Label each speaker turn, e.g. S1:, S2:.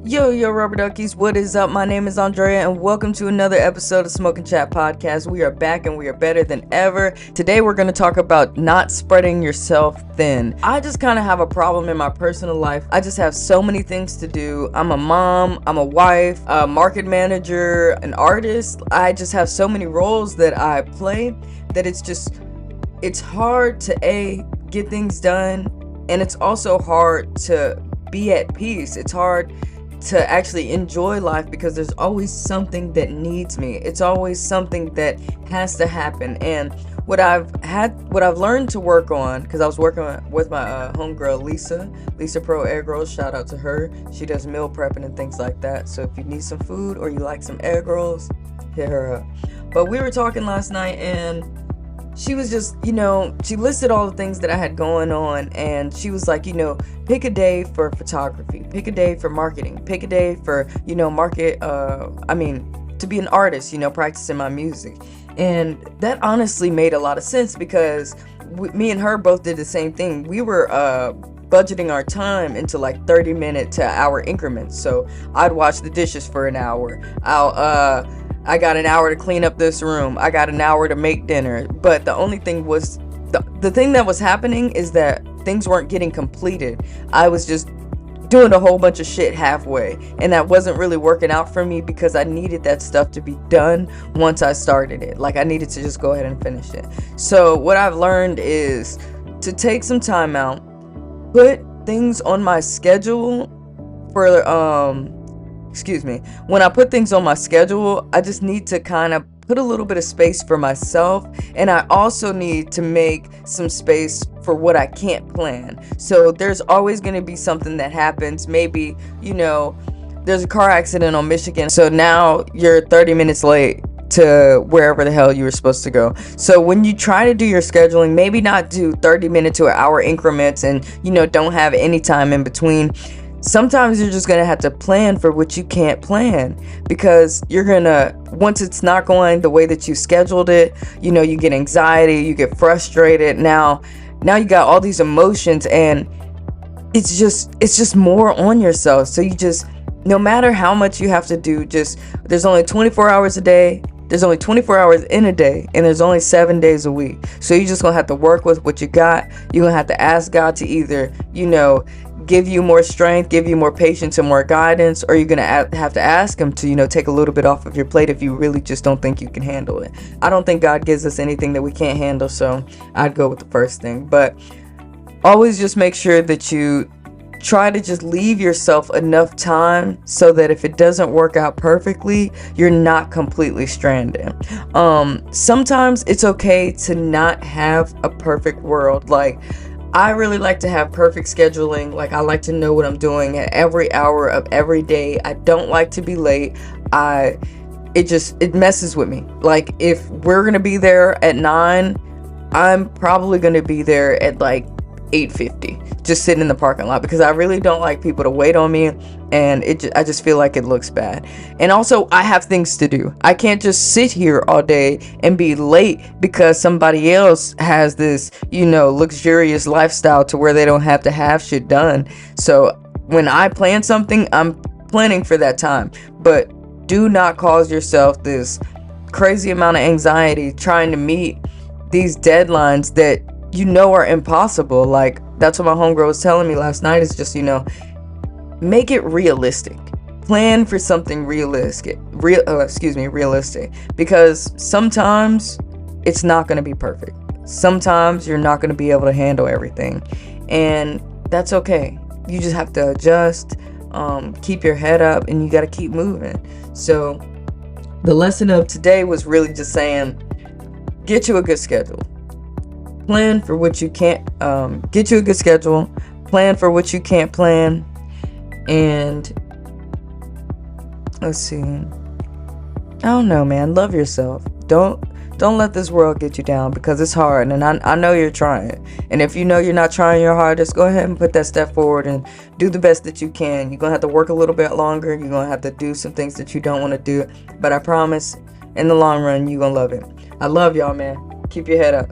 S1: Yo, rubber duckies, what is up? My name is Andrea, and welcome to another episode of SmokeNChat podcast. We are back, and we are better than ever. Today, we're going to talk about not spreading yourself thin. I just kind of have a problem in my personal life. I just have so many things to do. I'm a mom, I'm a wife, a market manager, an artist. I just have so many roles that I play that it's hard to get things done, and it's also hard to be at peace. It's hard to actually enjoy life because there's always something that needs me. It's always something that has to happen. And what I've learned to work on, because I was working with my homegirl Lisa Pro Egg Rolls. Shout out to her. She does meal prepping and things like that. So if you need some food or you like some egg rolls, hit her up. But we were talking last night, and she was just, she listed all the things that I had going on, and she was like, pick a day for photography, pick a day for marketing, pick a day for, to be an artist, practicing my music. And that honestly made a lot of sense because me and her both did the same thing. We were budgeting our time into like 30-minute to hour increments. So I'd wash the dishes for an hour. I got an hour to clean up this room. I got an hour to make dinner. But the only thing was, the thing that was happening is that things weren't getting completed. I was just doing a whole bunch of shit halfway. And that wasn't really working out for me because I needed that stuff to be done once I started it. Like, I needed to just go ahead and finish it. So what I've learned is to take some time out, put things on my schedule for, when I put things on my schedule, I just need to kind of put a little bit of space for myself, and I also need to make some space for what I can't plan. So there's always going to be something that happens. Maybe, there's a car accident on Michigan, so now you're 30 minutes late to wherever the hell you were supposed to go. So when you try to do your scheduling, maybe not do 30-minute to an hour increments and, don't have any time in between. Sometimes you're just going to have to plan for what you can't plan, because once it's not going the way that you scheduled it, you get anxiety, you get frustrated. Now you got all these emotions, and it's just more on yourself. So no matter how much you have to do, there's only 24 hours a day. There's only 24 hours in a day, and there's only 7 days a week. So you're just going to have to work with what you got. You're going to have to ask God to either, give you more strength, give you more patience and more guidance, or you're going to have to ask him to, take a little bit off of your plate if you really just don't think you can handle it. I don't think God gives us anything that we can't handle, so I'd go with the first thing. But always just make sure that you try to just leave yourself enough time so that if it doesn't work out perfectly, you're not completely stranded. Sometimes it's okay to not have a perfect world. Like, I really like to have perfect scheduling. Like, I like to know what I'm doing at every hour of every day. I don't like to be late. It messes with me. Like, if we're going to be there at 9, I'm probably going to be there at like 8:50, just sitting in the parking lot, because I really don't like people to wait on me, and I just feel like it looks bad. And also, I have things to do. I can't just sit here all day and be late because somebody else has this, luxurious lifestyle to where they don't have to have shit done. So when I plan something, I'm planning for that time. But do not cause yourself this crazy amount of anxiety trying to meet these deadlines that are impossible. Like, that's what my homegirl was telling me last night, is just, make it realistic. Plan for something realistic, because sometimes it's not going to be perfect. Sometimes you're not going to be able to handle everything, and that's okay. You just have to adjust, keep your head up, and you got to keep moving. So the lesson of today was really just saying, get you a good schedule. Plan for what you can't, get you a good schedule, plan for what you can't plan, and let's see. I don't know, man. Love yourself. Don't let this world get you down, because it's hard, and I know you're trying. And if you're not trying your hardest, go ahead and put that step forward and do the best that you can. You're going to have to work a little bit longer. You're going to have to do some things that you don't want to do. But I promise, in the long run, you're going to love it. I love y'all, man. Keep your head up.